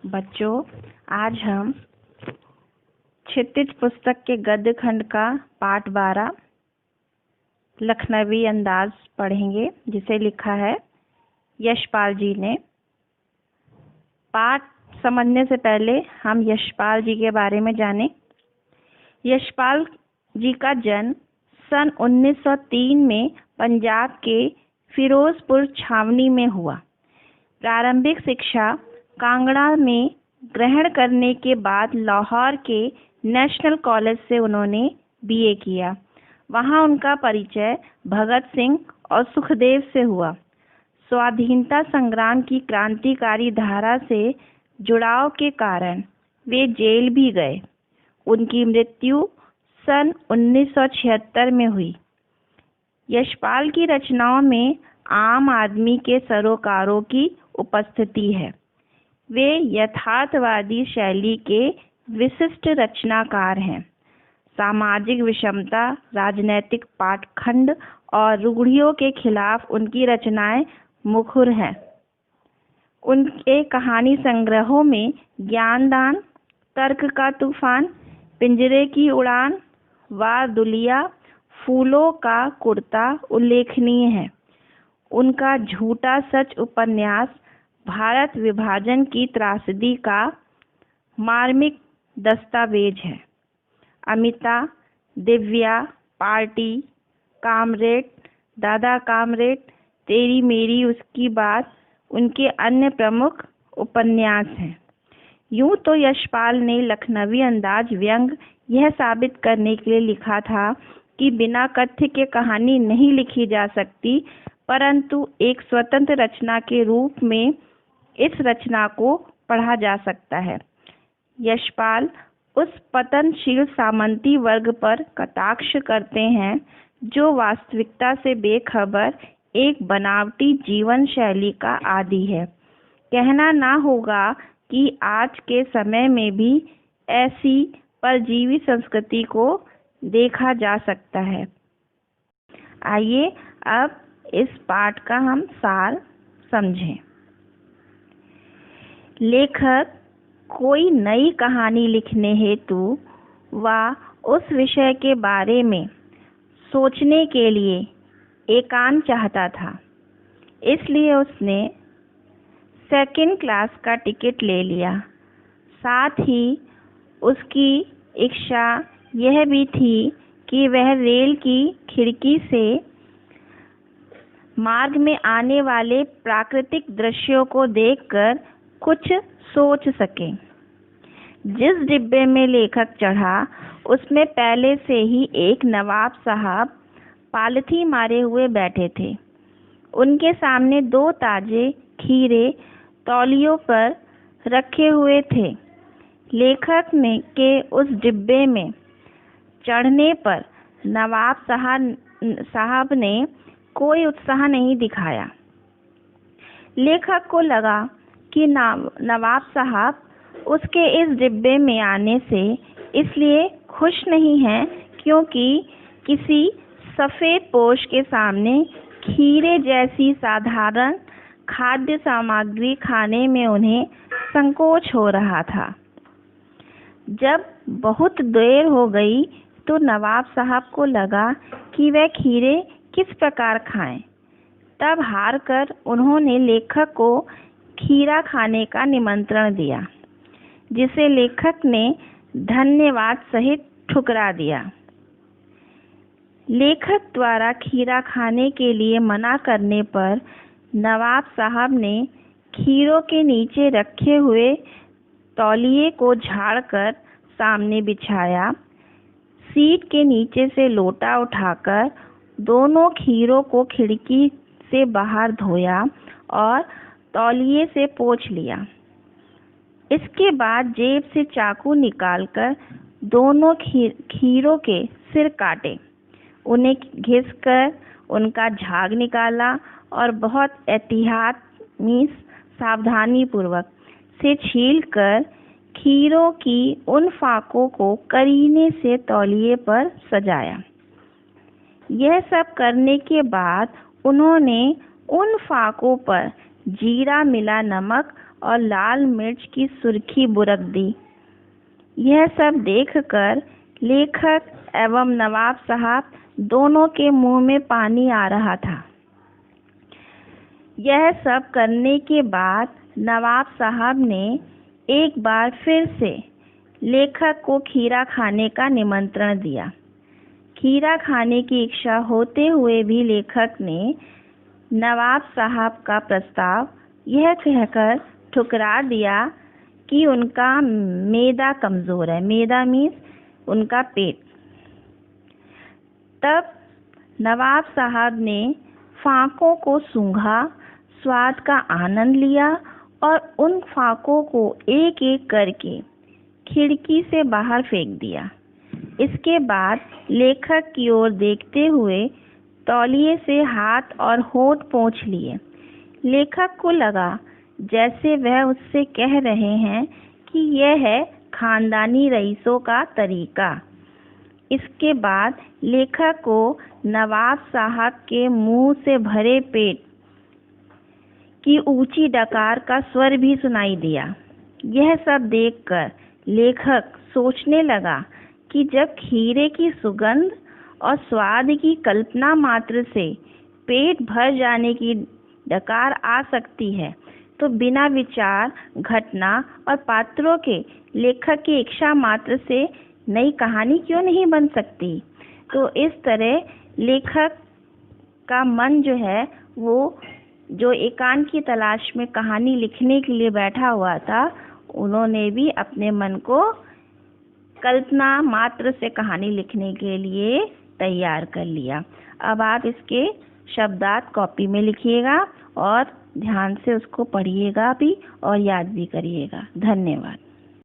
बच्चों, आज हम क्षितिज पुस्तक के गद्य खंड का पाठ 12 लखनवी अंदाज पढ़ेंगे, जिसे लिखा है यशपाल जी ने। पाठ समझने से पहले हम यशपाल जी के बारे में जानें। यशपाल जी का जन्म सन 1903 में पंजाब के फिरोजपुर छावनी में हुआ। प्रारंभिक शिक्षा कांगड़ा में ग्रहण करने के बाद लाहौर के नेशनल कॉलेज से उन्होंने बीए किया। वहां उनका परिचय भगत सिंह और सुखदेव से हुआ। स्वाधीनता संग्राम की क्रांतिकारी धारा से जुड़ाव के कारण वे जेल भी गए। उनकी मृत्यु सन 1976 में हुई। यशपाल की रचनाओं में आम आदमी के सरोकारों की उपस्थिति है। वे यथार्थवादी शैली के विशिष्ट रचनाकार हैं। सामाजिक विषमता, राजनैतिक पाखंड और रूढ़ियों के खिलाफ उनकी रचनाएं मुखर हैं। उनके कहानी संग्रहों में ज्ञानदान, तर्क का तूफान, पिंजरे की उड़ान, वार दुलिया, फूलों का कुर्ता उल्लेखनीय है। उनका झूठा सच उपन्यास भारत विभाजन की त्रासदी का मार्मिक दस्तावेज है। अमिता, दिव्या, पार्टी, कामरेड, दादा कामरेड, तेरी मेरी उसकी बात उनके अन्य प्रमुख उपन्यास हैं। यूं तो यशपाल ने लखनवी अंदाज व्यंग यह साबित करने के लिए लिखा था कि बिना कथ्य के कहानी नहीं लिखी जा सकती, परंतु एक स्वतंत्र रचना के रूप में इस रचना को पढ़ा जा सकता है। यशपाल उस पतनशील सामंती वर्ग पर कटाक्ष करते हैं जो वास्तविकता से बेखबर एक बनावटी जीवन शैली का आदी है। कहना ना होगा कि आज के समय में भी ऐसी परजीवी संस्कृति को देखा जा सकता है। आइए अब इस पाठ का हम सार समझें। लेखक कोई नई कहानी लिखने हेतु व उस विषय के बारे में सोचने के लिए एकांत चाहता था। इसलिए उसने सेकंड क्लास का टिकट ले लिया। साथ ही उसकी इच्छा यह भी थी कि वह रेल की खिड़की से मार्ग में आने वाले प्राकृतिक दृश्यों को देखकर कुछ सोच सके। जिस डिब्बे में लेखक चढ़ा उसमें पहले से ही एक नवाब साहब पालथी मारे हुए बैठे थे। उनके सामने 2 ताजे खीरे तौलियों पर रखे हुए थे। लेखक ने के उस डिब्बे में चढ़ने पर नवाब साहब ने कोई उत्साह नहीं दिखाया। लेखक को लगा कि नवाब साहब उसके इस डिब्बे में आने से इसलिए खुश नहीं हैं क्योंकि किसी सफ़ेद पोश के सामने खीरे जैसी साधारण खाद्य सामग्री खाने में उन्हें संकोच हो रहा था। जब बहुत देर हो गई तो नवाब साहब को लगा कि वह खीरे किस प्रकार खाएं। तब हार कर उन्होंने लेखक को खीरा खाने का निमंत्रण दिया, जिसे लेखक ने धन्यवाद सहित ठुकरा दिया। लेखक द्वारा खीरा खाने के लिए मना करने पर नवाब साहब ने खीरों के नीचे रखे हुए तौलिए को झाड़कर सामने बिछाया। सीट के नीचे से लोटा उठाकर दोनों खीरों को खिड़की से बाहर धोया और तौलिए से पोंछ लिया। इसके बाद जेब से चाकू निकालकर दोनों खीरों के सिर काटे। उन्हें घिसकर उनका झाग निकाला और बहुत एहतियात सावधानी पूर्वक से छीलकर खीरों की उन फाकों को करीने से तौलिए पर सजाया। यह सब करने के बाद उन्होंने उन फाकों पर जीरा मिला नमक और लाल मिर्च की सुर्खी बुरक दी। यह सब देखकर लेखक एवं नवाब साहब दोनों के मुंह में पानी आ रहा था। यह सब करने के बाद नवाब साहब ने एक बार फिर से लेखक को खीरा खाने का निमंत्रण दिया। खीरा खाने की इच्छा होते हुए भी लेखक ने नवाब साहब का प्रस्ताव यह कहकर ठुकरा दिया कि उनका मैदा कमज़ोर है। मैदा मीन्स उनका पेट। तब नवाब साहब ने फाकों को सूंघा, स्वाद का आनंद लिया और उन फाकों को एक एक करके खिड़की से बाहर फेंक दिया। इसके बाद लेखक की ओर देखते हुए तौलिए से हाथ और होंठ पोंछ लिए। लेखक को लगा जैसे वह उससे कह रहे हैं कि यह है खानदानी रईसों का तरीका। इसके बाद लेखक को नवाब साहब के मुंह से भरे पेट की ऊंची डकार का स्वर भी सुनाई दिया। यह सब देखकर लेखक सोचने लगा कि जब खीरे की सुगंध और स्वाद की कल्पना मात्र से पेट भर जाने की डकार आ सकती है, तो बिना विचार, घटना और पात्रों के लेखक की इच्छा मात्र से नई कहानी क्यों नहीं बन सकती। तो इस तरह लेखक का मन जो है वो जो एकांत की तलाश में कहानी लिखने के लिए बैठा हुआ था, उन्होंने भी अपने मन को कल्पना मात्र से कहानी लिखने के लिए तैयार कर लिया। अब आप इसके शब्दार्थ कॉपी में लिखिएगा और ध्यान से उसको पढ़िएगा भी और याद भी करिएगा। धन्यवाद।